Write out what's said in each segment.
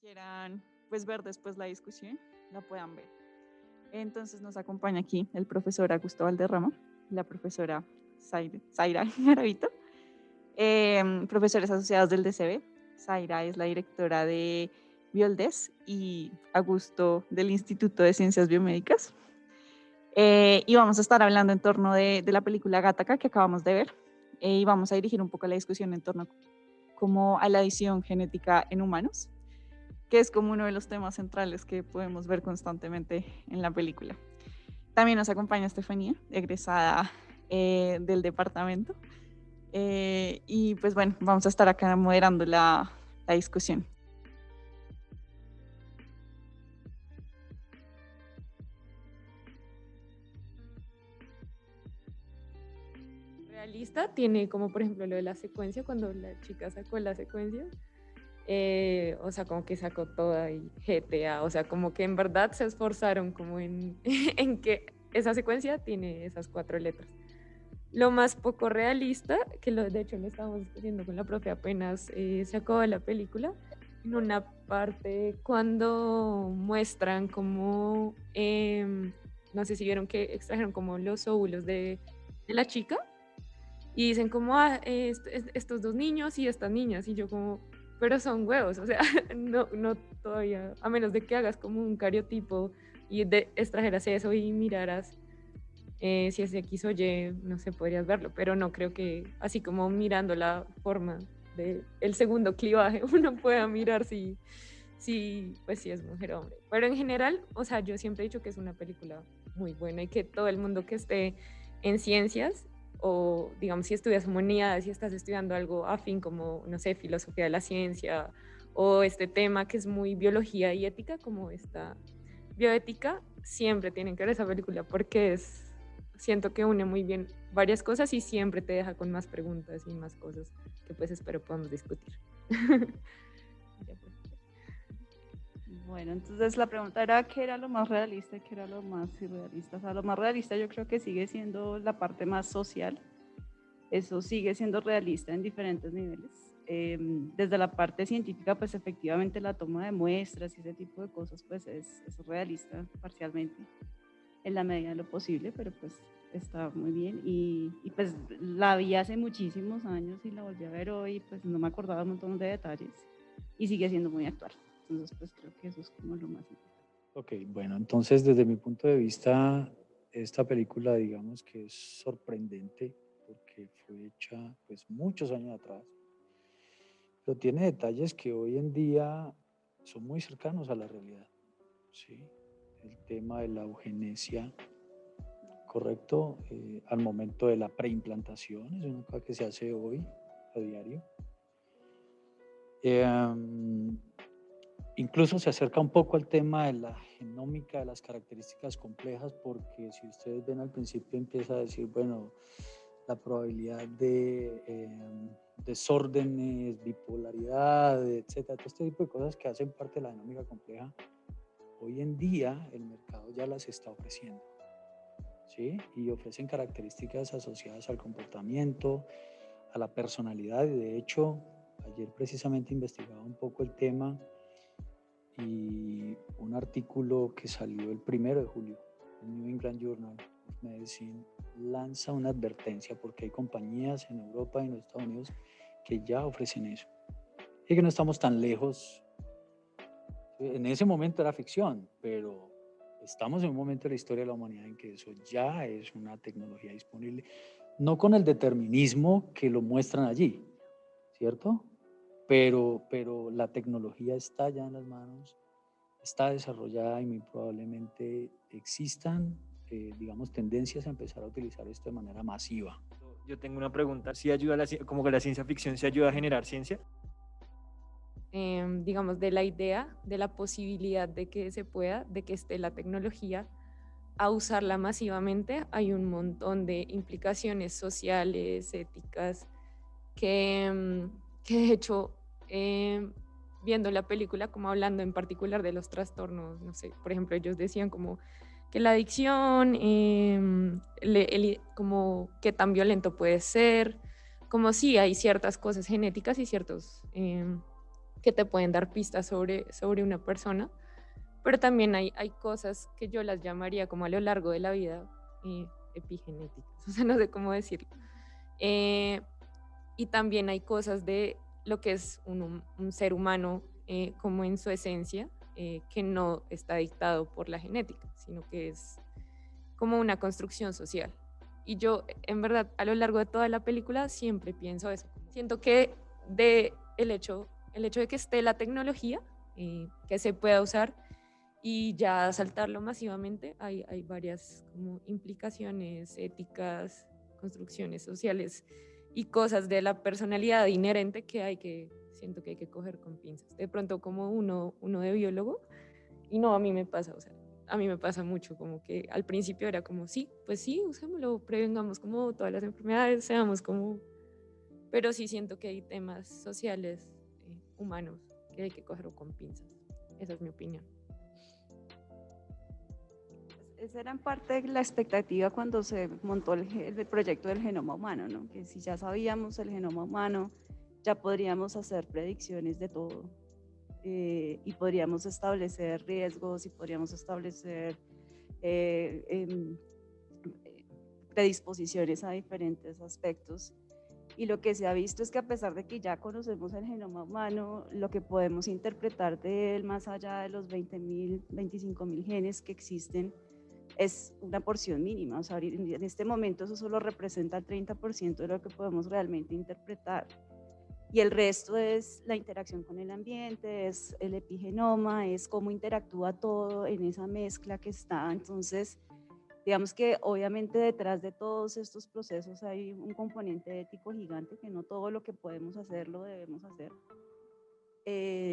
quieran pues ver después la discusión, la puedan ver. Entonces nos acompaña aquí el profesor Augusto Valderrama, la profesora Zaira Garavito, profesores asociados del DCB. Zaira es la directora de Bioldes y Augusto del Instituto de Ciencias Biomédicas. Y vamos a estar hablando en torno de la película Gattaca que acabamos de ver, y vamos a dirigir un poco la discusión en torno como a la edición genética en humanos, que es como uno de los temas centrales que podemos ver constantemente en la película. También nos acompaña Estefanía, egresada del departamento. Y pues bueno, vamos a estar acá moderando la discusión. Realista tiene como por ejemplo lo de la secuencia, cuando la chica sacó la secuencia, o sea, como que sacó toda y GTA, o sea, como que en verdad se esforzaron como en, en que esa secuencia tiene esas 4 letras. Lo más poco realista, que de hecho lo estábamos discutiendo con la profe apenas se acabó la película, en una parte cuando muestran como, no sé si vieron que extrajeron como los óvulos de la chica y dicen como, estos dos niños y estas niñas, y yo como, pero son huevos, o sea, no todavía, a menos de que hagas como un cariotipo y extrajeras eso y miraras si es X o Y, no sé, podrías verlo, pero no creo que así como mirando la forma del segundo clivaje uno pueda mirar pues si es mujer o hombre. Pero en general, o sea, yo siempre he dicho que es una película muy buena y que todo el mundo que esté en ciencias o digamos si estudias humanidades, si estás estudiando algo afín como, no sé, filosofía de la ciencia o este tema que es muy biología y ética como esta bioética, siempre tienen que ver esa película porque siento que une muy bien varias cosas y siempre te deja con más preguntas y más cosas que pues espero podamos discutir. Bueno, entonces la pregunta era qué era lo más realista y qué era lo más irrealista. O sea, lo más realista yo creo que sigue siendo la parte más social. Eso sigue siendo realista en diferentes niveles. Desde la parte científica, pues efectivamente la toma de muestras y ese tipo de cosas, pues es realista parcialmente, en la medida de lo posible, pero pues está muy bien. Y pues la vi hace muchísimos años y la volví a ver hoy, pues no me acordaba un montón de detalles y sigue siendo muy actual. Entonces, pues creo que eso es como lo más importante. Ok, bueno, entonces desde mi punto de vista, esta película digamos que es sorprendente porque fue hecha pues muchos años atrás, pero tiene detalles que hoy en día son muy cercanos a la realidad, ¿sí? El tema de la eugenesia, correcto, al momento de la preimplantación, es una cosa que se hace hoy a diario. Incluso se acerca un poco al tema de la genómica, de las características complejas, porque si ustedes ven al principio empieza a decir, bueno, la probabilidad de desórdenes, bipolaridad, etcétera, todo este tipo de cosas que hacen parte de la genómica compleja, hoy en día el mercado ya las está ofreciendo, ¿sí? Y ofrecen características asociadas al comportamiento, a la personalidad, y de hecho, ayer precisamente investigaba un poco el tema y un artículo que salió el 1 de julio, el New England Journal of Medicine, lanza una advertencia porque hay compañías en Europa y en los Estados Unidos que ya ofrecen eso. Y que no estamos tan lejos. En ese momento era ficción, pero estamos en un momento de la historia de la humanidad en que eso ya es una tecnología disponible, no con el determinismo que lo muestran allí, ¿cierto? Pero la tecnología está ya en las manos, está desarrollada y muy probablemente existan, digamos, tendencias a empezar a utilizar esto de manera masiva. Yo tengo una pregunta, ¿sí ayuda como que la ciencia ficción se ayuda a generar ciencia? Digamos, de la idea, de la posibilidad de que se pueda, de que esté la tecnología, a usarla masivamente, hay un montón de implicaciones sociales, éticas, que de hecho, viendo la película, como hablando en particular de los trastornos, no sé, por ejemplo, ellos decían como que la adicción, como qué tan violento puede ser, como sí hay ciertas cosas genéticas y ciertos que te pueden dar pistas sobre una persona, pero también hay cosas que yo las llamaría como a lo largo de la vida epigenéticas, o sea, no sé cómo decirlo. Eh, y también hay cosas de lo que es un ser humano como en su esencia, que no está dictado por la genética, sino que es como una construcción social. Y yo, en verdad, a lo largo de toda la película siempre pienso eso. Siento que el hecho de que esté la tecnología, que se pueda usar y ya saltarlo masivamente, hay varias como implicaciones éticas, construcciones sociales y cosas de la personalidad inherente siento que hay que coger con pinzas. De pronto como uno de biólogo, y no, a mí me pasa, o sea, a mí me pasa mucho, como que al principio era como, sí, pues sí, usémoslo, prevengamos como todas las enfermedades, seamos como, pero sí siento que hay temas sociales, humanos, que hay que cogerlo con pinzas. Esa es mi opinión. Esa era en parte la expectativa cuando se montó el proyecto del genoma humano, ¿no? Que si ya sabíamos el genoma humano, ya podríamos hacer predicciones de todo, y podríamos establecer riesgos y podríamos establecer predisposiciones a diferentes aspectos. Y lo que se ha visto es que a pesar de que ya conocemos el genoma humano, lo que podemos interpretar de él más allá de los 20.000, 25.000 genes que existen es una porción mínima. O sea, en este momento eso solo representa el 30% de lo que podemos realmente interpretar. Y el resto es la interacción con el ambiente, es el epigenoma, es cómo interactúa todo en esa mezcla que está. Entonces, digamos que obviamente detrás de todos estos procesos hay un componente ético gigante, que no todo lo que podemos hacer lo debemos hacer.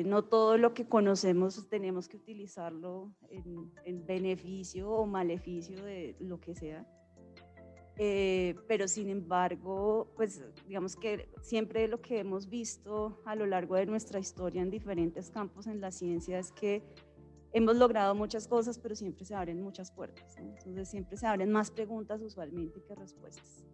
No todo lo que conocemos tenemos que utilizarlo en beneficio o maleficio de lo que sea. Pero sin embargo, pues digamos que siempre lo que hemos visto a lo largo de nuestra historia en diferentes campos en la ciencia es que hemos logrado muchas cosas, pero siempre se abren muchas puertas, ¿no? Entonces siempre se abren más preguntas usualmente que respuestas.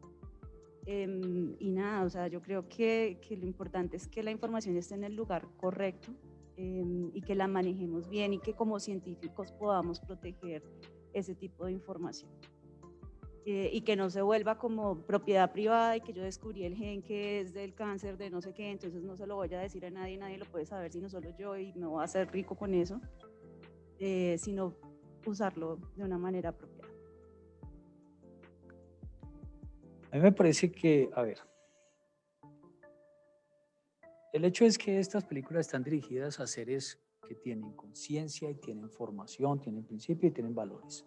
Y nada, o sea, yo creo que lo importante es que la información esté en el lugar correcto, y que la manejemos bien y que como científicos podamos proteger ese tipo de información. Y que no se vuelva como propiedad privada y que yo descubrí el gen que es del cáncer de no sé qué, entonces no se lo voy a decir a nadie, nadie lo puede saber sino solo yo y me voy a hacer rico con eso, sino usarlo de una manera apropiada. A mí me parece que, a ver, el hecho es que estas películas están dirigidas a seres que tienen conciencia y tienen formación, tienen principios y tienen valores.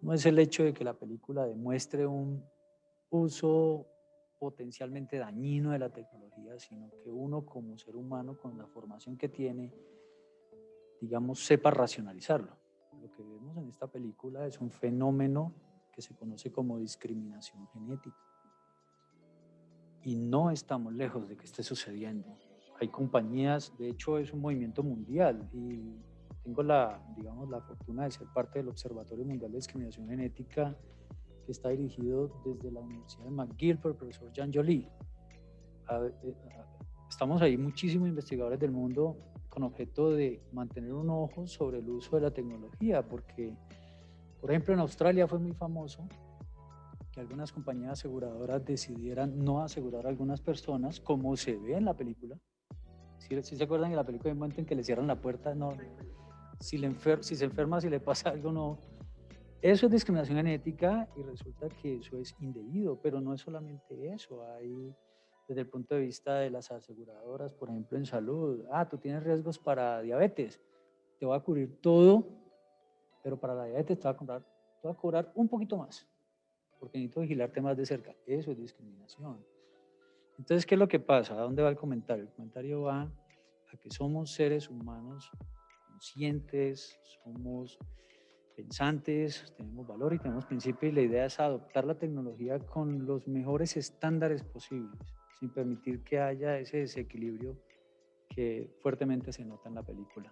No es el hecho de que la película demuestre un uso potencialmente dañino de la tecnología, sino que uno como ser humano con la formación que tiene, digamos, sepa racionalizarlo. Lo que vemos en esta película es un fenómeno que se conoce como discriminación genética. Y no estamos lejos de que esté sucediendo. Hay compañías, de hecho es un movimiento mundial y tengo digamos, la fortuna de ser parte del Observatorio Mundial de Discriminación Genética, que está dirigido desde la Universidad de McGill por el profesor Jean Joly. Estamos ahí muchísimos investigadores del mundo con objeto de mantener un ojo sobre el uso de la tecnología, porque, por ejemplo, en Australia fue muy famoso que algunas compañías aseguradoras decidieran no asegurar a algunas personas, como se ve en la película. Si se acuerdan en la película hay un momento en que le cierran la puerta, no, si se enferma, si le pasa algo, no. Eso es discriminación genética y resulta que eso es indebido, pero no es solamente eso, hay desde el punto de vista de las aseguradoras, por ejemplo, en salud, tú tienes riesgos para diabetes, te voy a cubrir todo, pero para la diabetes te voy a cobrar un poquito más, porque necesito vigilarte más de cerca. Eso es discriminación. Entonces, ¿qué es lo que pasa? ¿A dónde va el comentario? El comentario va a que somos seres humanos conscientes, somos pensantes, tenemos valor y tenemos principios, y la idea es adoptar la tecnología con los mejores estándares posibles, sin permitir que haya ese desequilibrio que fuertemente se nota en la película.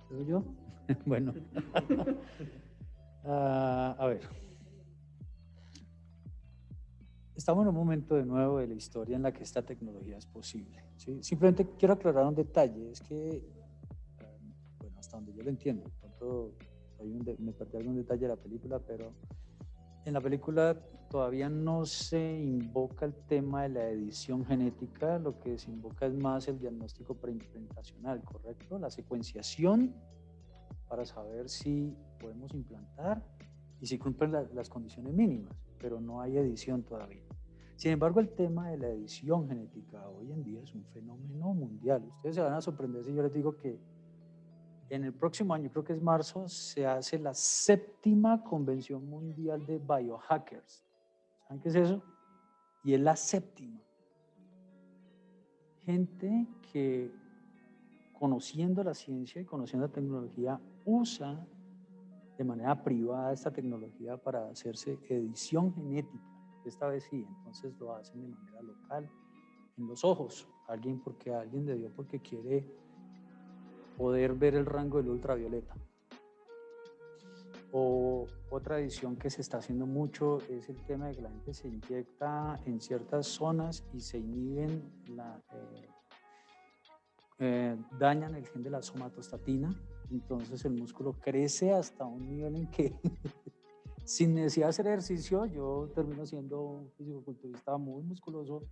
¿Soy yo? Bueno, a ver, estamos en un momento de nuevo de la historia en la que esta tecnología es posible, ¿sí? Simplemente quiero aclarar un detalle, es que, bueno, hasta donde yo lo entiendo, de pronto me perdí algún detalle de la película, pero en la película todavía no se invoca el tema de la edición genética, lo que se invoca es más el diagnóstico preimplantacional, ¿correcto? La secuenciación para saber si podemos implantar y si cumplen las condiciones mínimas, pero no hay edición todavía. Sin embargo, el tema de la edición genética hoy en día es un fenómeno mundial. Ustedes se van a sorprender si yo les digo que en el próximo año, creo que es marzo, se hace la 7ª Convención Mundial de Biohackers. ¿Saben qué es eso? Y es la 7ª. Gente que, conociendo la ciencia y conociendo la tecnología, usa de manera privada esta tecnología para hacerse edición genética. Esta vez sí, entonces lo hacen de manera local, en los ojos. Alguien le dio porque quiere poder ver el rango del ultravioleta. O otra edición que se está haciendo mucho es el tema de que la gente se inyecta en ciertas zonas y se inhiben, dañan el gen de la somatostatina, entonces el músculo crece hasta un nivel en que sin necesidad de hacer ejercicio yo termino siendo un fisicoculturista muy musculoso.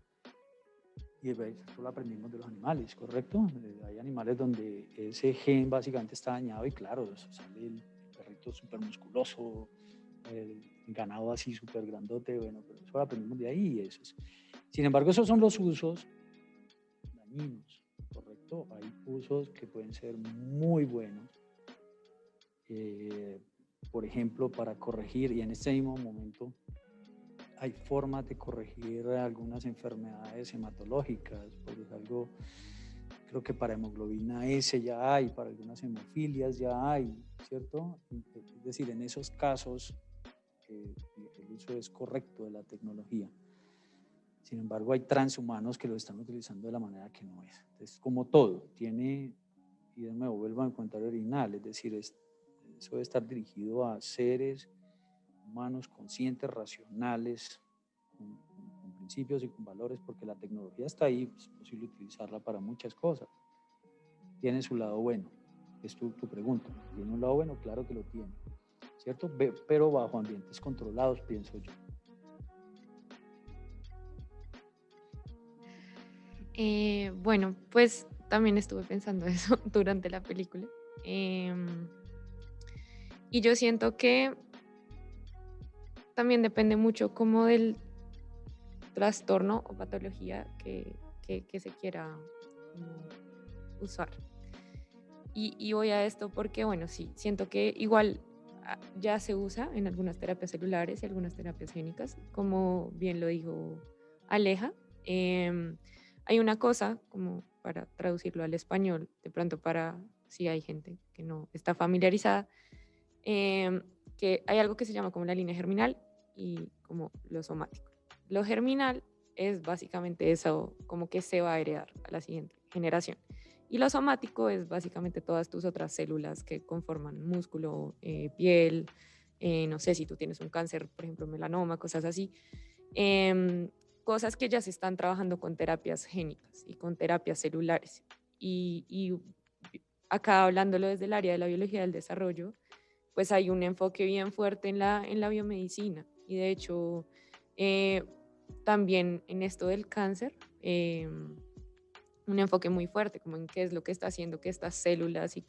Y esto lo aprendimos de los animales, ¿correcto? Hay animales donde ese gen básicamente está dañado y claro, eso sale el perrito súper musculoso, el ganado así súper grandote, bueno, pero eso lo aprendimos de ahí y eso es. Sin embargo, esos son los usos dañinos, ¿correcto? Hay usos que pueden ser muy buenos, por ejemplo, para corregir, y en este mismo momento hay formas de corregir algunas enfermedades hematológicas, por algo, creo que para hemoglobina S ya hay, para algunas hemofilias ya hay, ¿cierto? Es decir, en esos casos el uso es correcto de la tecnología. Sin embargo, hay transhumanos que lo están utilizando de la manera que no es. Entonces, como todo, tiene, y de nuevo vuelvo al comentario original, es decir, eso debe estar dirigido a seres humanos conscientes, racionales, con principios y con valores, porque la tecnología está ahí, es posible utilizarla para muchas cosas. Tiene su lado bueno, es tu pregunta. ¿Tiene un lado bueno? Claro que lo tiene, ¿cierto? Pero bajo ambientes controlados, pienso yo. Bueno, pues también estuve pensando eso durante la película. Y yo siento que también depende mucho como del trastorno o patología que se quiera usar. Y voy a esto porque, bueno, sí, siento que igual ya se usa en algunas terapias celulares y algunas terapias génicas, como bien lo dijo Aleja. Hay una cosa, como para traducirlo al español, de pronto para si hay gente que no está familiarizada, que hay algo que se llama como la línea germinal y como lo somático. Lo germinal es básicamente eso, como que se va a heredar a la siguiente generación. Y lo somático es básicamente todas tus otras células que conforman músculo, piel, no sé si tú tienes un cáncer, por ejemplo, melanoma, cosas así. Cosas que ya se están trabajando con terapias génicas y con terapias celulares. Y acá hablándolo desde el área de la biología del desarrollo, pues hay un enfoque bien fuerte en la biomedicina. Y de hecho, también en esto del cáncer, un enfoque muy fuerte, como en qué es lo que está haciendo que estas células y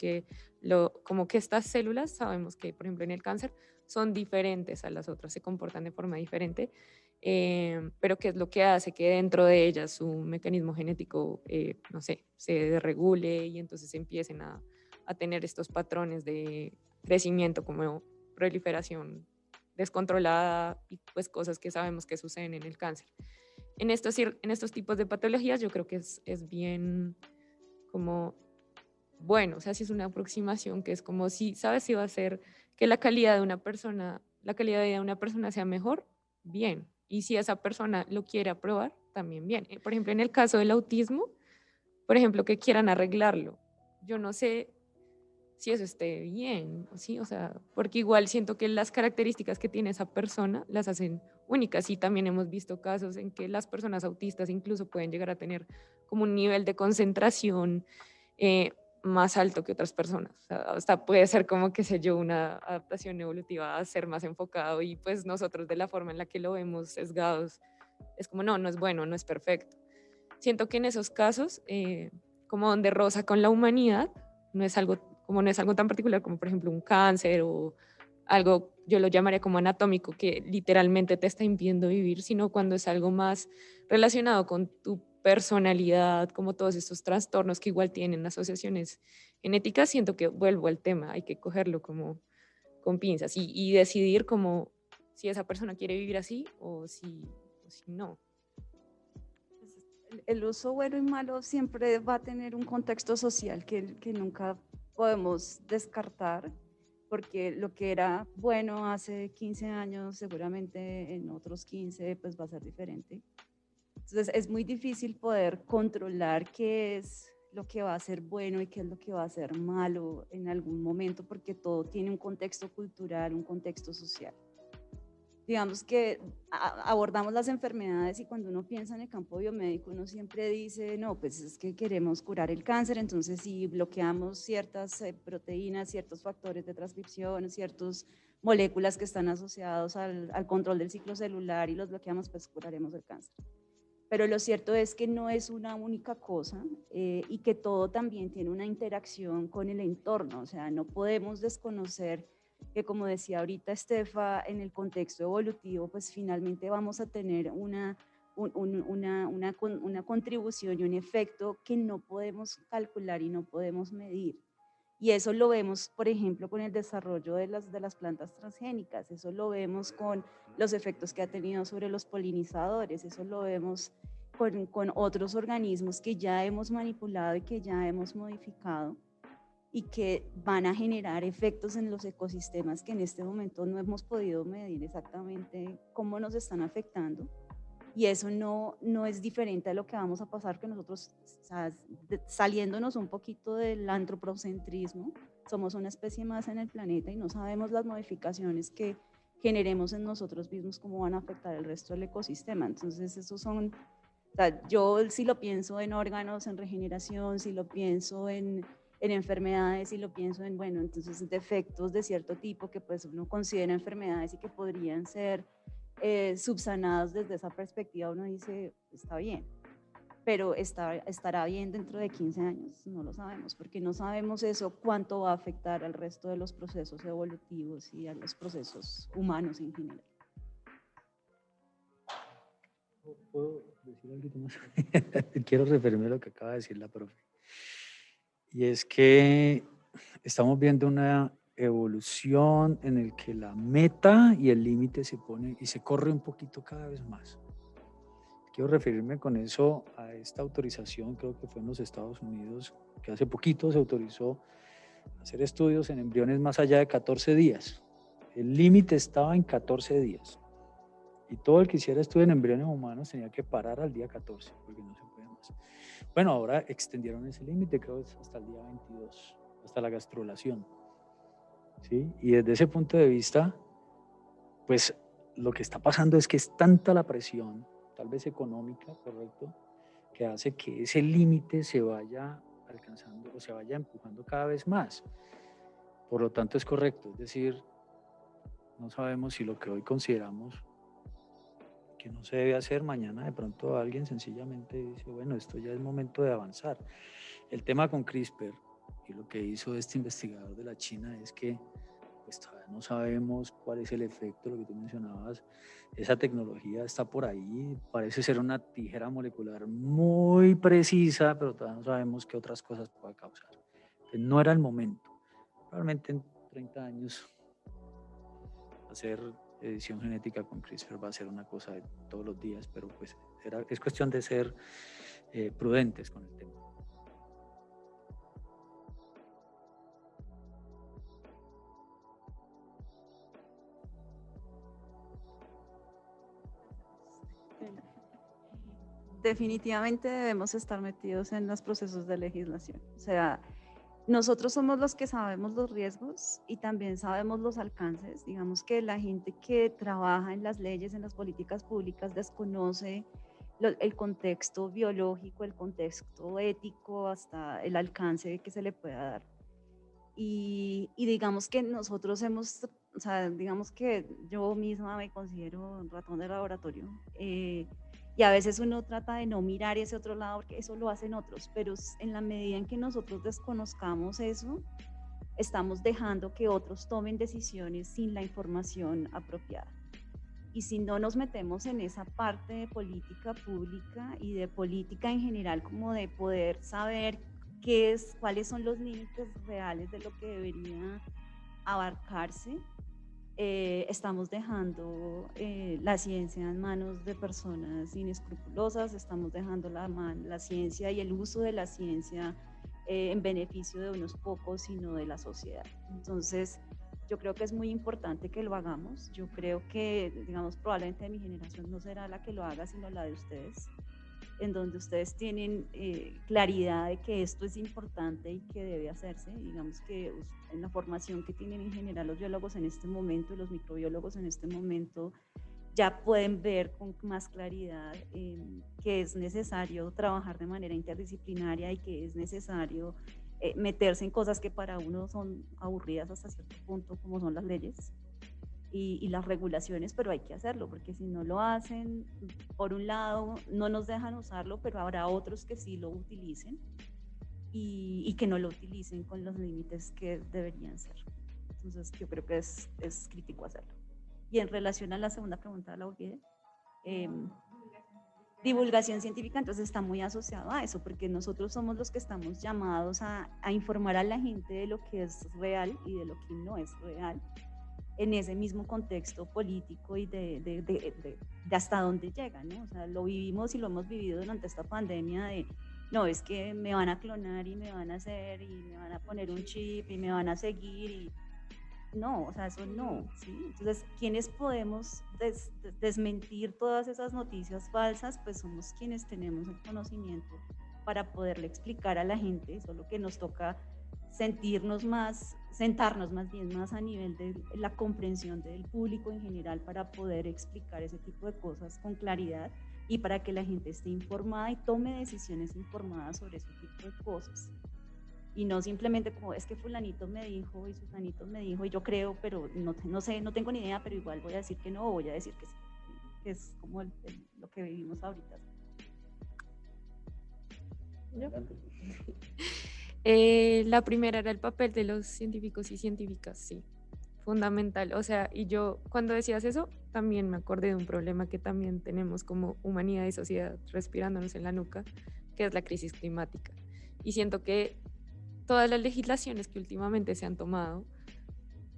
como que estas células, sabemos que, por ejemplo, en el cáncer son diferentes a las otras, se comportan de forma diferente, pero qué es lo que hace que dentro de ellas su mecanismo genético, no sé, se desregule y entonces empiecen a tener estos patrones de crecimiento como proliferación descontrolada y pues cosas que sabemos que suceden en el cáncer. En estos tipos de patologías yo creo que es bien como, bueno, o sea, si es una aproximación que es como si, ¿sabes? Si va a hacer que la calidad de una persona, la calidad de vida de una persona sea mejor, bien. Y si esa persona lo quiere aprobar, también bien. Por ejemplo, en el caso del autismo, por ejemplo, que quieran arreglarlo. Yo no sé si eso esté bien, ¿sí? O sea, porque igual siento que las características que tiene esa persona las hacen únicas y también hemos visto casos en que las personas autistas incluso pueden llegar a tener como un nivel de concentración eh, más alto que otras personas. O sea, hasta puede ser como, qué sé yo, una adaptación evolutiva a ser más enfocado y pues nosotros de la forma en la que lo vemos sesgados, es como, no, no es bueno, no es perfecto. Siento que en esos casos, como donde roza con la humanidad, no es algo, como no es algo tan particular como por ejemplo un cáncer o algo, yo lo llamaría como anatómico, que literalmente te está impidiendo vivir, sino cuando es algo más relacionado con tu personalidad, como todos estos trastornos que igual tienen asociaciones genéticas, siento que vuelvo al tema, hay que cogerlo como con pinzas y decidir como si esa persona quiere vivir así o si no. El uso bueno y malo siempre va a tener un contexto social que nunca podemos descartar, porque lo que era bueno hace 15 años, seguramente en otros 15 pues va a ser diferente. Entonces es muy difícil poder controlar qué es lo que va a ser bueno y qué es lo que va a ser malo en algún momento, porque todo tiene un contexto cultural, un contexto social. Digamos que abordamos las enfermedades y cuando uno piensa en el campo biomédico, uno siempre dice, no, pues es que queremos curar el cáncer, entonces si bloqueamos ciertas proteínas, ciertos factores de transcripción, ciertas moléculas que están asociados al control del ciclo celular y los bloqueamos, pues curaremos el cáncer. Pero lo cierto es que no es una única cosa y que todo también tiene una interacción con el entorno, o sea, no podemos desconocer que, como decía ahorita Estefa, en el contexto evolutivo, pues finalmente vamos a tener una contribución y un efecto que no podemos calcular y no podemos medir. Y eso lo vemos, por ejemplo, con el desarrollo de las plantas transgénicas, eso lo vemos con los efectos que ha tenido sobre los polinizadores, eso lo vemos con otros organismos que ya hemos manipulado y que ya hemos modificado y que van a generar efectos en los ecosistemas que en este momento no hemos podido medir exactamente cómo nos están afectando. Y eso no es diferente a lo que vamos a pasar, que nosotros, o sea, saliéndonos un poquito del antropocentrismo, somos una especie más en el planeta y no sabemos las modificaciones que generemos en nosotros mismos, cómo van a afectar el resto del ecosistema. Entonces, esos son, o sea, yo si lo pienso en órganos, en regeneración, si lo pienso en enfermedades, si lo pienso en, bueno, entonces defectos de cierto tipo que pues uno considera enfermedades y que podrían ser subsanados desde esa perspectiva, uno dice, está bien, pero estará bien dentro de 15 años, no lo sabemos, porque no sabemos eso cuánto va a afectar al resto de los procesos evolutivos y a los procesos humanos en general. ¿Puedo decir algo más? Quiero referirme a lo que acaba de decir la profe. Y es que estamos viendo una evolución en el que la meta y el límite se pone y se corre un poquito cada vez más. Quiero referirme con eso a esta autorización, creo que fue en los Estados Unidos, que hace poquito se autorizó hacer estudios en embriones más allá de 14 días. El límite estaba en 14 días. Y todo el que hiciera estudio en embriones humanos tenía que parar al día 14, porque no se puede más. Bueno, ahora extendieron ese límite, creo que es hasta el día 22, hasta la gastrulación. ¿Sí? Y desde ese punto de vista, pues lo que está pasando es que es tanta la presión, tal vez económica, correcto, que hace que ese límite se vaya alcanzando o se vaya empujando cada vez más. Por lo tanto, es correcto, es decir, no sabemos si lo que hoy consideramos que no se debe hacer, mañana de pronto alguien sencillamente dice, bueno, esto ya es momento de avanzar. El tema con CRISPR y lo que hizo este investigador de la China es que pues todavía no sabemos cuál es el efecto, lo que tú mencionabas, esa tecnología está por ahí, parece ser una tijera molecular muy precisa, pero todavía no sabemos qué otras cosas pueda causar. Entonces, no era el momento. Probablemente en 30 años hacer edición genética con CRISPR va a ser una cosa de todos los días, pero pues es cuestión de ser prudentes con el tema. Definitivamente debemos estar metidos en los procesos de legislación. O sea, nosotros somos los que sabemos los riesgos y también sabemos los alcances. Digamos que la gente que trabaja en las leyes, en las políticas públicas, desconoce el contexto biológico, el contexto ético, hasta el alcance que se le pueda dar. Y digamos que nosotros hemos, o sea, digamos que yo misma me considero un ratón de laboratorio. Y a veces uno trata de no mirar ese otro lado porque eso lo hacen otros, pero en la medida en que nosotros desconozcamos eso, estamos dejando que otros tomen decisiones sin la información apropiada. Y si no nos metemos en esa parte de política pública y de política en general, como de poder saber cuáles son los límites reales de lo que debería abarcarse, estamos dejando la ciencia en manos de personas inescrupulosas, estamos dejando la ciencia y el uso de la ciencia en beneficio de unos pocos y no de la sociedad. Entonces, yo creo que es muy importante que lo hagamos. Yo creo que, digamos, probablemente mi generación no será la que lo haga, sino la de ustedes, en donde ustedes tienen claridad de que esto es importante y que debe hacerse. Digamos que en la formación que tienen en general los biólogos en este momento y los microbiólogos en este momento ya pueden ver con más claridad que es necesario trabajar de manera interdisciplinaria y que es necesario meterse en cosas que para uno son aburridas hasta cierto punto, como son las leyes y las regulaciones, pero hay que hacerlo, porque si no lo hacen, por un lado, no nos dejan usarlo, pero habrá otros que sí lo utilicen y que no lo utilicen con los límites que deberían ser. Entonces, yo creo que es crítico hacerlo. Y en relación a la segunda pregunta, la olvidé. Divulgación científica, entonces está muy asociado a eso, porque nosotros somos los que estamos llamados a informar a la gente de lo que es real y de lo que no es real, en ese mismo contexto político y de hasta dónde llega, ¿no? O sea, lo vivimos y lo hemos vivido durante esta pandemia de, no, es que me van a clonar y me van a hacer y me van a poner un chip y me van a seguir y no, o sea, eso no, ¿sí? Entonces, ¿quiénes podemos desmentir todas esas noticias falsas? Pues somos quienes tenemos el conocimiento para poderle explicar a la gente, solo que nos toca sentarnos más bien más a nivel de la comprensión del público en general para poder explicar ese tipo de cosas con claridad y para que la gente esté informada y tome decisiones informadas sobre ese tipo de cosas. Y no simplemente como es que fulanito me dijo y sutanito me dijo y yo creo, pero no sé, no tengo ni idea, pero igual voy a decir que no o voy a decir que sí, que es como lo que vivimos ahorita. La primera era el papel de los científicos y científicas, sí, fundamental. O sea, y yo cuando decías eso, también me acordé de un problema que también tenemos como humanidad y sociedad respirándonos en la nuca, que es la crisis climática. Y siento que todas las legislaciones que últimamente se han tomado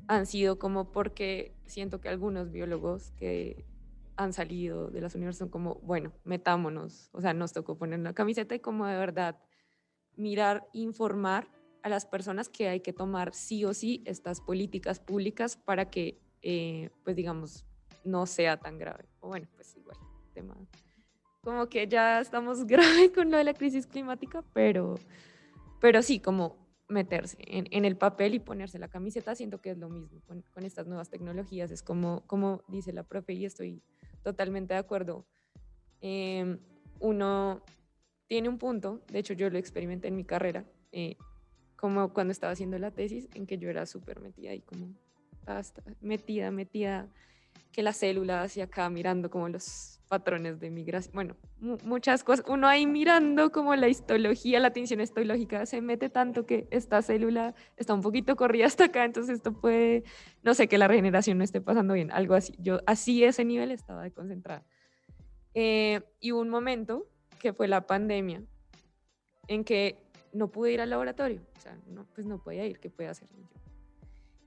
han sido como porque siento que algunos biólogos que han salido de las universidades son como, bueno, metámonos, o sea, nos tocó poner una camiseta y como de verdad mirar, informar a las personas que hay que tomar sí o sí estas políticas públicas para que, pues digamos, no sea tan grave. O bueno, pues igual, tema, como que ya estamos grave con lo de la crisis climática, pero sí, como meterse en el papel y ponerse la camiseta, siento que es lo mismo con estas nuevas tecnologías, es como dice la profe y estoy totalmente de acuerdo. Uno tiene un punto, de hecho yo lo experimenté en mi carrera, como cuando estaba haciendo la tesis, en que yo era súper metida y como estaba metida, que las células y acá mirando como los patrones de migración, bueno, muchas cosas, uno ahí mirando como la histología, la tensión histológica, se mete tanto que esta célula está un poquito corrida hasta acá, entonces esto puede, no sé, que la regeneración no esté pasando bien, algo así, yo así ese nivel estaba de concentrada. Y hubo un momento que fue la pandemia, en que no pude ir al laboratorio, o sea, no, pues no podía ir, ¿qué puede hacer yo?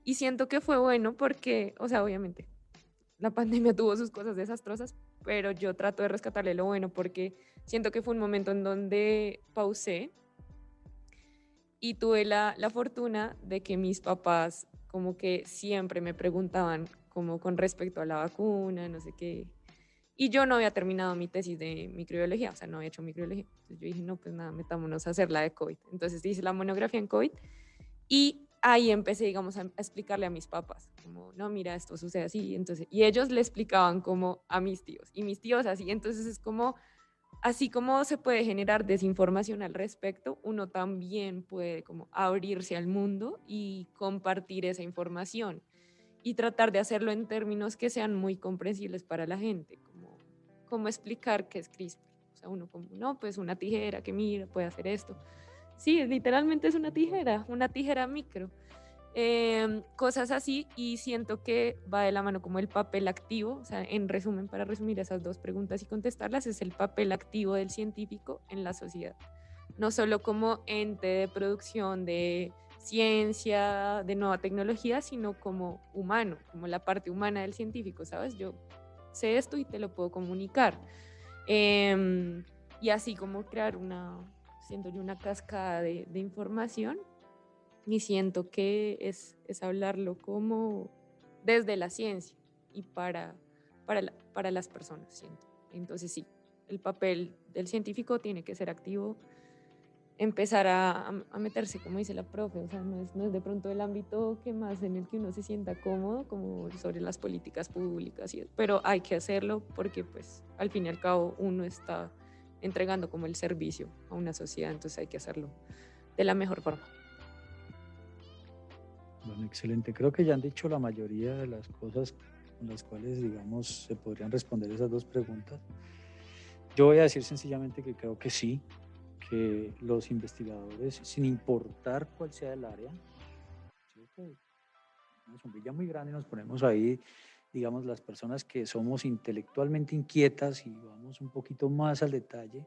Y siento que fue bueno porque, o sea, obviamente, la pandemia tuvo sus cosas desastrosas, pero yo trato de rescatarle lo bueno porque siento que fue un momento en donde pausé y tuve la fortuna de que mis papás como que siempre me preguntaban como con respecto a la vacuna, no sé qué. Y yo no había terminado mi tesis de microbiología, o sea, no había hecho microbiología. Entonces yo dije, no, pues nada, metámonos a hacer la de COVID. Entonces hice la monografía en COVID Y ahí empecé, digamos, a explicarle a mis papás, como, no, mira, esto sucede así. Entonces, y ellos le explicaban como a mis tíos, y mis tíos así. Entonces es como, así como se puede generar desinformación al respecto, uno también puede como abrirse al mundo y compartir esa información y tratar de hacerlo en términos que sean muy comprensibles para la gente, como explicar qué es CRISPR. O sea, uno como, no, pues una tijera que mira, puede hacer esto. Sí, literalmente es una tijera micro. Cosas así, y siento que va de la mano como el papel activo, o sea, en resumen, para resumir esas dos preguntas y contestarlas, es el papel activo del científico en la sociedad, no solo como ente de producción de ciencia, de nueva tecnología, sino como humano, como la parte humana del científico, ¿sabes? Yo sé esto y te lo puedo comunicar. Em, y así como crear siento yo, una cascada de información, y siento que es hablarlo como desde la ciencia y para las personas, siento. Entonces sí, el papel del científico tiene que ser activo, empezar a meterse, como dice la profe, o sea, no es de pronto el ámbito que más en el que uno se sienta cómodo, como sobre las políticas públicas, pero hay que hacerlo porque pues al fin y al cabo uno está entregando como el servicio a una sociedad, entonces hay que hacerlo de la mejor forma. Bueno, excelente. Creo que ya han dicho la mayoría de las cosas con las cuales, digamos, se podrían responder esas dos preguntas. Yo voy a decir sencillamente que creo que sí, que los investigadores, sin importar cuál sea el área, ¿cierto? Una sombrilla muy grande, nos ponemos ahí, digamos, las personas que somos intelectualmente inquietas y vamos un poquito más al detalle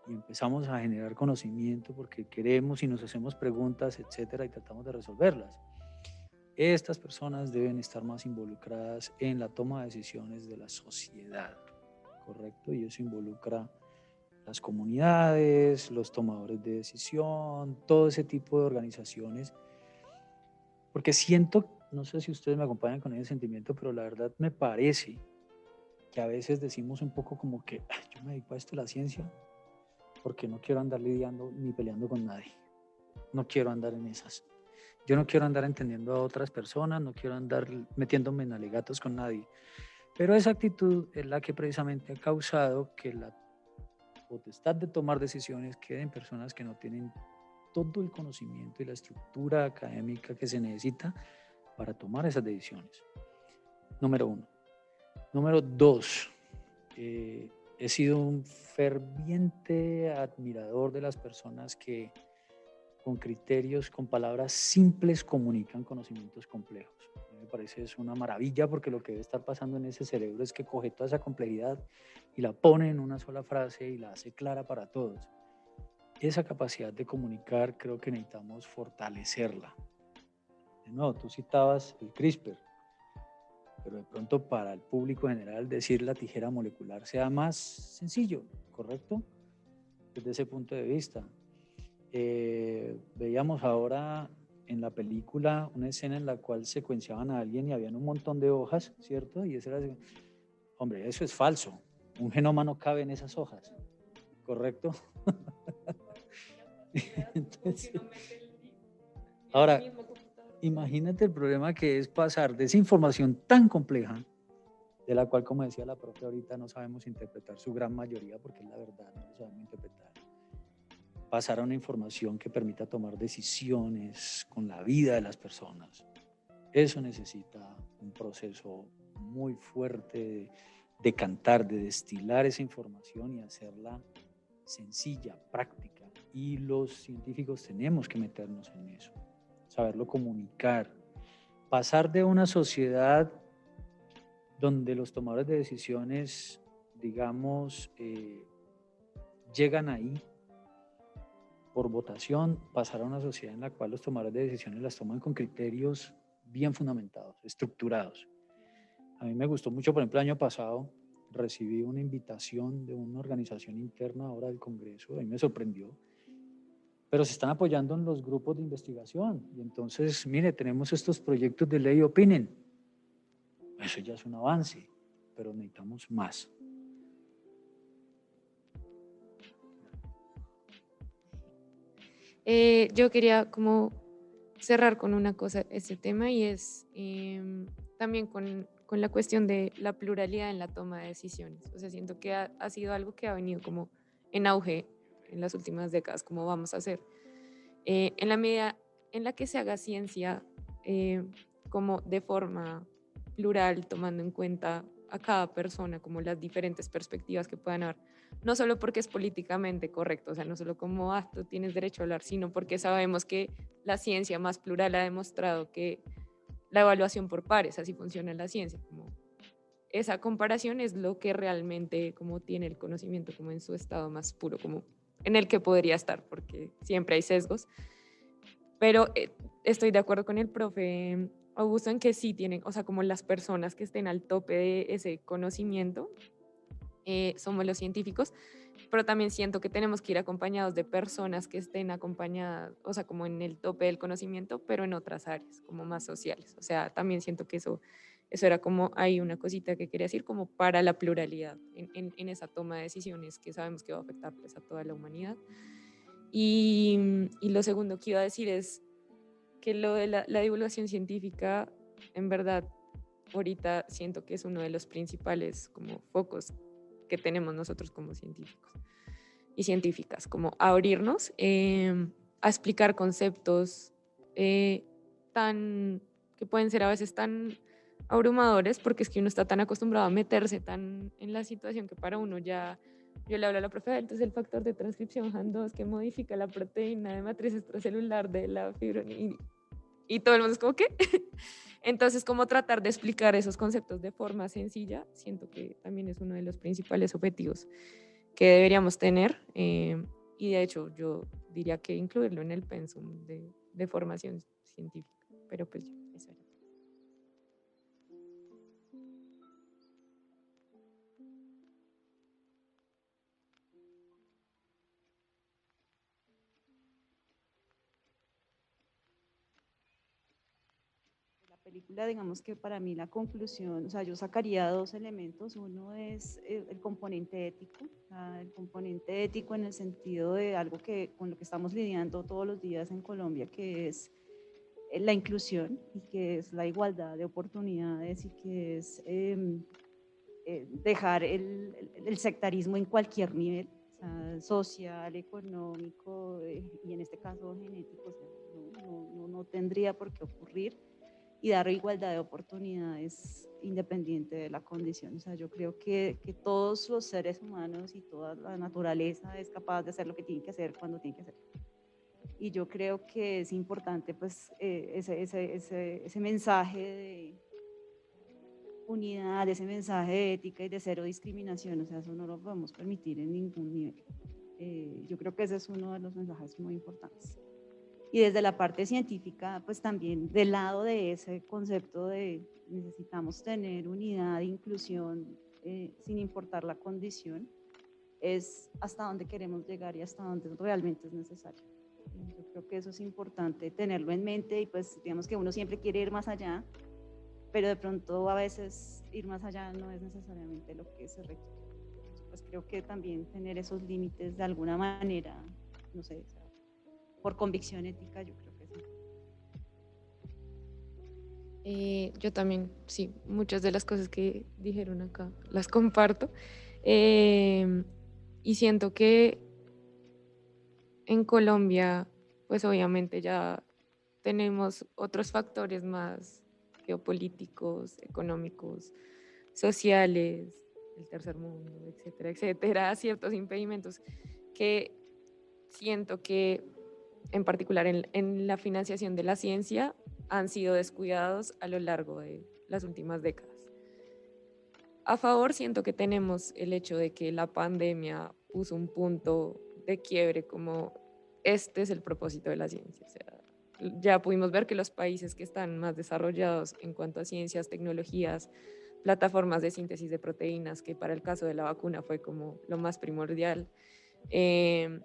y empezamos a generar conocimiento porque queremos y nos hacemos preguntas, etcétera, y tratamos de resolverlas. Estas personas deben estar más involucradas en la toma de decisiones de la sociedad, ¿correcto? Y eso involucra las comunidades, los tomadores de decisión, todo ese tipo de organizaciones, porque siento, no sé si ustedes me acompañan con ese sentimiento, pero la verdad me parece que a veces decimos un poco como que yo me dedico a esto de la ciencia porque no quiero andar lidiando ni peleando con nadie, no quiero andar en esas. Yo no quiero andar entendiendo a otras personas, no quiero andar metiéndome en alegatos con nadie. Pero esa actitud es la que precisamente ha causado que la potestad de tomar decisiones quede en personas que no tienen todo el conocimiento y la estructura académica que se necesita para tomar esas decisiones. Número uno. Número dos, he sido un ferviente admirador de las personas que con criterios, con palabras simples comunican conocimientos complejos. A mí me parece es una maravilla porque lo que debe estar pasando en ese cerebro es que coge toda esa complejidad y la pone en una sola frase y la hace clara para todos. Esa capacidad de comunicar creo que necesitamos fortalecerla. De nuevo, tú citabas el CRISPR, pero de pronto para el público general decir la tijera molecular sea más sencillo, ¿correcto? Desde ese punto de vista. Veíamos ahora en la película una escena en la cual secuenciaban a alguien y habían un montón de hojas, ¿cierto? Y eso era, hombre, eso es falso. Un genoma no cabe en esas hojas, ¿correcto? Entonces, ahora, imagínate el problema que es pasar de esa información tan compleja, de la cual, como decía la profe ahorita, no sabemos interpretar su gran mayoría, porque es la verdad, no lo sabemos interpretar. Pasar a una información que permita tomar decisiones con la vida de las personas. Eso necesita un proceso muy fuerte de decantar, de destilar esa información y hacerla sencilla, práctica. Y los científicos tenemos que meternos en eso, saberlo comunicar. Pasar de una sociedad donde los tomadores de decisiones, digamos, llegan ahí por votación, pasar a una sociedad en la cual los tomadores de decisiones las toman con criterios bien fundamentados, estructurados. A mí me gustó mucho, por ejemplo, el año pasado recibí una invitación de una organización interna ahora del Congreso, a mí me sorprendió, pero se están apoyando en los grupos de investigación. Y entonces, mire, tenemos estos proyectos de ley opinen. Eso ya es un avance, pero necesitamos más. Yo quería como cerrar con una cosa este tema y es también con la cuestión de la pluralidad en la toma de decisiones. O sea, siento que ha sido algo que ha venido como en auge en las últimas décadas, como vamos a hacer. En la medida en la que se haga ciencia como de forma plural, tomando en cuenta a cada persona, como las diferentes perspectivas que puedan haber, no solo porque es políticamente correcto, o sea, no solo como, tú tienes derecho a hablar, sino porque sabemos que la ciencia más plural ha demostrado que la evaluación por pares, así funciona la ciencia, como esa comparación es lo que realmente como tiene el conocimiento como en su estado más puro, como en el que podría estar, porque siempre hay sesgos, pero estoy de acuerdo con el profe Augusto en que sí tienen, o sea, como las personas que estén al tope de ese conocimiento, somos los científicos, pero también siento que tenemos que ir acompañados de personas que estén acompañadas, o sea, como en el tope del conocimiento, pero en otras áreas, como más sociales. O sea, también siento que eso era como, hay una cosita que quería decir, como para la pluralidad en esa toma de decisiones que sabemos que va a afectar pues a toda la humanidad. Y lo segundo que iba a decir es que lo de la divulgación científica, en verdad, ahorita siento que es uno de los principales como focos que tenemos nosotros como científicos y científicas, como abrirnos a explicar conceptos tan que pueden ser a veces tan abrumadores, porque es que uno está tan acostumbrado a meterse tan en la situación que para uno ya, yo le hablo a la profe, entonces el factor de transcripción HAN2 que modifica la proteína de matriz extracelular de la fibra y todo el mundo es como, ¿qué? Entonces, como tratar de explicar esos conceptos de forma sencilla, siento que también es uno de los principales objetivos que deberíamos tener. Y de hecho, yo diría que incluirlo en el pensum de formación científica. Pero pues ya, eso era. La película, digamos que para mí la conclusión, o sea, yo sacaría dos elementos. Uno es el componente ético, el componente ético en el sentido de algo que con lo que estamos lidiando todos los días en Colombia, que es la inclusión y que es la igualdad de oportunidades y que es dejar el sectarismo en cualquier nivel, o sea, social, económico y en este caso genético, o sea, no tendría por qué ocurrir, y dar igualdad de oportunidades independiente de la condición. O sea, yo creo que todos los seres humanos y toda la naturaleza es capaz de hacer lo que tiene que hacer cuando tiene que hacer. Y yo creo que es importante pues ese mensaje de unidad, ese mensaje de ética y de cero discriminación. O sea, eso no lo podemos permitir en ningún nivel. Yo creo que ese es uno de los mensajes muy importantes. Y desde la parte científica, pues también del lado de ese concepto de necesitamos tener unidad, inclusión, sin importar la condición, es hasta dónde queremos llegar y hasta dónde realmente es necesario. Yo creo que eso es importante tenerlo en mente y pues digamos que uno siempre quiere ir más allá, pero de pronto a veces ir más allá no es necesariamente lo que se requiere. Pues creo que también tener esos límites de alguna manera, no sé, o sea, por convicción ética, yo creo que sí. Yo también, sí, muchas de las cosas que dijeron acá las comparto. Eh, y siento que en Colombia, pues obviamente ya tenemos otros factores más geopolíticos, económicos, sociales, el tercer mundo, etcétera, etcétera, ciertos impedimentos que siento que en particular en la financiación de la ciencia han sido descuidados a lo largo de las últimas décadas. A favor siento que tenemos el hecho de que la pandemia puso un punto de quiebre como este es el propósito de la ciencia. O sea, ya pudimos ver que los países que están más desarrollados en cuanto a ciencias, tecnologías, plataformas de síntesis de proteínas, que para el caso de la vacuna fue como lo más primordial, en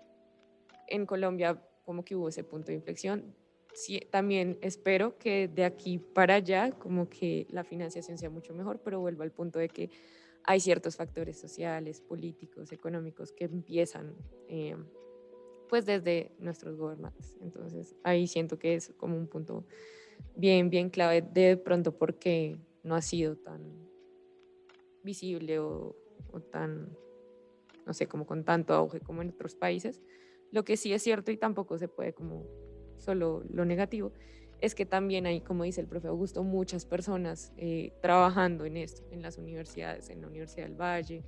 Colombia como que hubo ese punto de inflexión. Sí, también espero que de aquí para allá como que la financiación sea mucho mejor, pero vuelvo al punto de que hay ciertos factores sociales, políticos, económicos que empiezan pues desde nuestros gobernantes. Entonces ahí siento que es como un punto bien, bien clave de pronto porque no ha sido tan visible o tan, no sé, como con tanto auge como en otros países. Lo que sí es cierto y tampoco se puede como solo lo negativo, es que también hay, como dice el profe Augusto, muchas personas trabajando en esto, en las universidades, en la Universidad del Valle,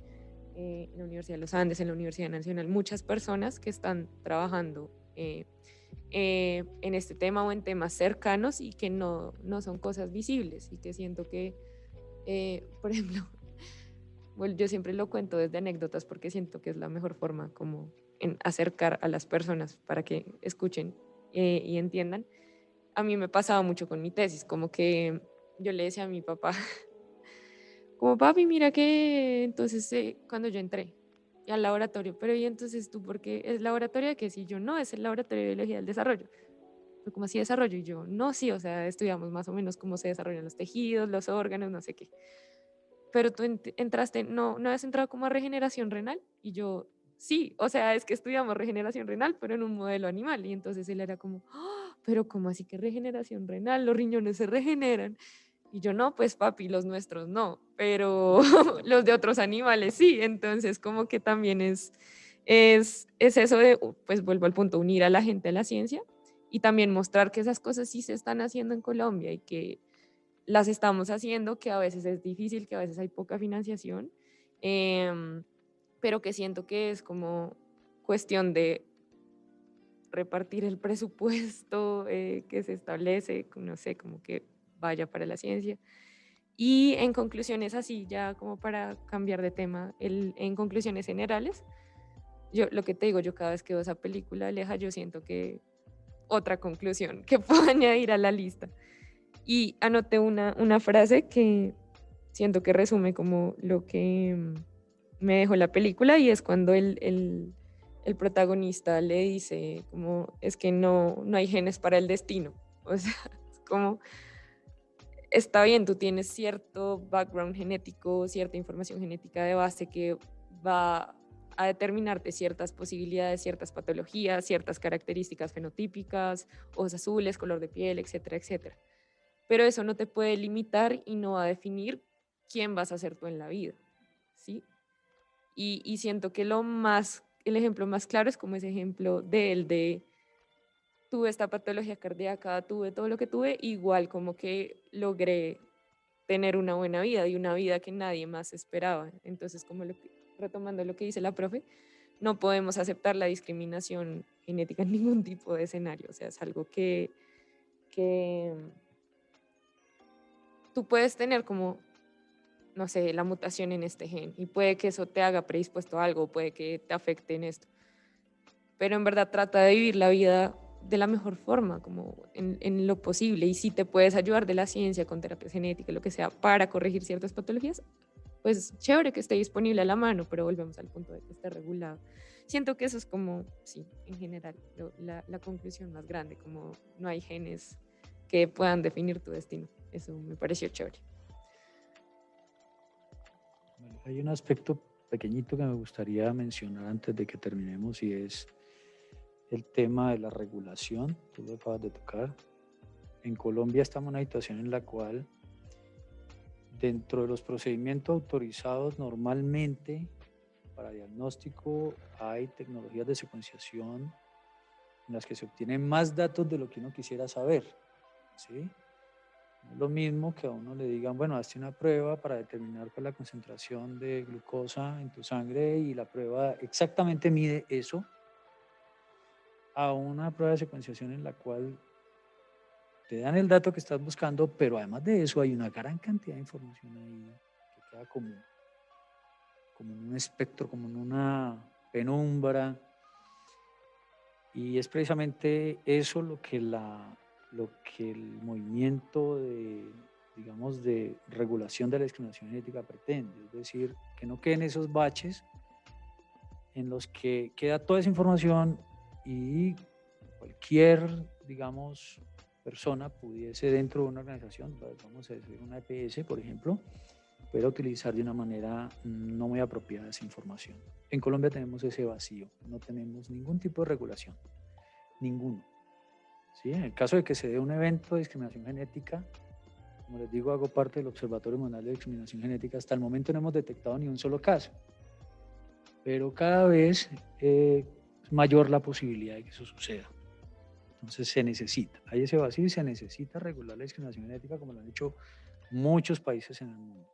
en la Universidad de los Andes, en la Universidad Nacional, muchas personas que están trabajando en este tema o en temas cercanos y que no son cosas visibles y que siento que, por ejemplo, bueno, yo siempre lo cuento desde anécdotas porque siento que es la mejor forma como en acercar a las personas para que escuchen y entiendan. A mí me pasaba mucho con mi tesis, como que yo le decía a mi papá, como papi, mira que entonces cuando yo entré al laboratorio, pero y entonces tú, ¿por qué es laboratorio de qué? Si yo no, es el laboratorio de biología del desarrollo. Pero como así desarrollo y yo, no, sí, o sea, estudiamos más o menos cómo se desarrollan los tejidos, los órganos, no sé qué. Pero tú entraste, no habías entrado como a regeneración renal y yo, sí, o sea, es que estudiamos regeneración renal, pero en un modelo animal. Y entonces él era como, "Ah, pero ¿cómo así que regeneración renal? Los riñones se regeneran. Y yo, no, pues papi, los nuestros no, pero los de otros animales sí. Entonces, como que también es eso de, pues vuelvo al punto, unir a la gente a la ciencia y también mostrar que esas cosas sí se están haciendo en Colombia y que las estamos haciendo, que a veces es difícil, que a veces hay poca financiación, em, pero que siento que es como cuestión de repartir el presupuesto que se establece, no sé, como que vaya para la ciencia. Y en conclusiones así, ya como para cambiar de tema, en conclusiones generales, yo lo que te digo, yo cada vez que veo esa película, Aleja, yo siento que otra conclusión que puedo añadir a la lista. Y anoté una frase que siento que resume como lo que me dejó la película y es cuando el protagonista le dice como es que no hay genes para el destino. O sea, es como está bien, tú tienes cierto background genético, cierta información genética de base que va a determinarte ciertas posibilidades, ciertas patologías, ciertas características fenotípicas, ojos azules, color de piel, etcétera, etcétera. Pero eso no te puede limitar y no va a definir quién vas a ser tú en la vida, ¿sí? Y siento que el ejemplo más claro es como ese ejemplo de él, de tuve esta patología cardíaca, tuve todo lo que tuve, igual como que logré tener una buena vida y una vida que nadie más esperaba. Entonces, como retomando lo que dice la profe, no podemos aceptar la discriminación genética en ningún tipo de escenario. O sea, es algo que tú puedes tener como, no sé, la mutación en este gen y puede que eso te haga predispuesto a algo, puede que te afecte en esto, pero en verdad trata de vivir la vida de la mejor forma, como en lo posible. Y si te puedes ayudar de la ciencia con terapia genética, lo que sea, para corregir ciertas patologías, pues chévere que esté disponible a la mano, pero volvemos al punto de que esté regulado. Siento que eso es como, sí, en general, la conclusión más grande, como no hay genes que puedan definir tu destino. Eso me pareció chévere. Bueno, hay un aspecto pequeñito que me gustaría mencionar antes de que terminemos y es el tema de la regulación. Tú lo acabas de tocar. En Colombia estamos en una situación en la cual dentro de los procedimientos autorizados normalmente para diagnóstico hay tecnologías de secuenciación en las que se obtienen más datos de lo que uno quisiera saber, ¿sí? No es lo mismo que a uno le digan, bueno, hazte una prueba para determinar cuál es la concentración de glucosa en tu sangre y la prueba exactamente mide eso, a una prueba de secuenciación en la cual te dan el dato que estás buscando, pero además de eso hay una gran cantidad de información ahí que queda como en un espectro, como en una penumbra. Y es precisamente eso lo que el movimiento de, digamos, de regulación de la discriminación genética pretende. Es decir, que no queden esos baches en los que queda toda esa información y cualquier, digamos, persona pudiese dentro de una organización, vamos a decir una EPS, por ejemplo, pueda utilizar de una manera no muy apropiada esa información. En Colombia tenemos ese vacío, no tenemos ningún tipo de regulación, ninguno. ¿Sí? En el caso de que se dé un evento de discriminación genética, como les digo, hago parte del Observatorio Mundial de Discriminación Genética, hasta el momento no hemos detectado ni un solo caso, pero cada vez es mayor la posibilidad de que eso suceda. Entonces se necesita, hay ese vacío y se necesita regular la discriminación genética como lo han hecho muchos países en el mundo.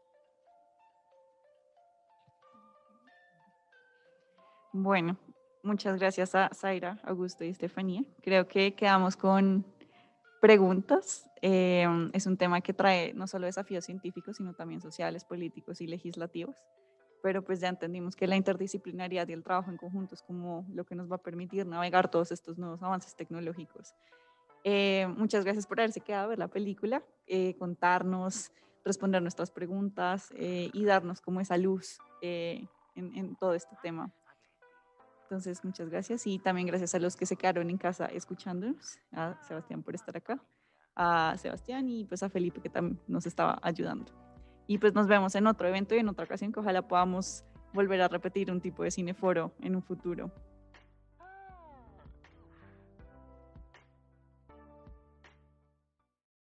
Bueno, muchas gracias a Zaira, Augusto y Estefanía. Creo que quedamos con preguntas. Es un tema que trae no solo desafíos científicos, sino también sociales, políticos y legislativos. Pero pues ya entendimos que la interdisciplinariedad y el trabajo en conjunto es como lo que nos va a permitir navegar todos estos nuevos avances tecnológicos. Muchas gracias por haberse quedado a ver la película, contarnos, responder nuestras preguntas y darnos como esa luz en todo este tema. Entonces, muchas gracias y también gracias a los que se quedaron en casa escuchándonos, a Sebastián por estar acá, a Sebastián y pues a Felipe que también nos estaba ayudando. Y pues nos vemos en otro evento y en otra ocasión que ojalá podamos volver a repetir un tipo de cineforo en un futuro.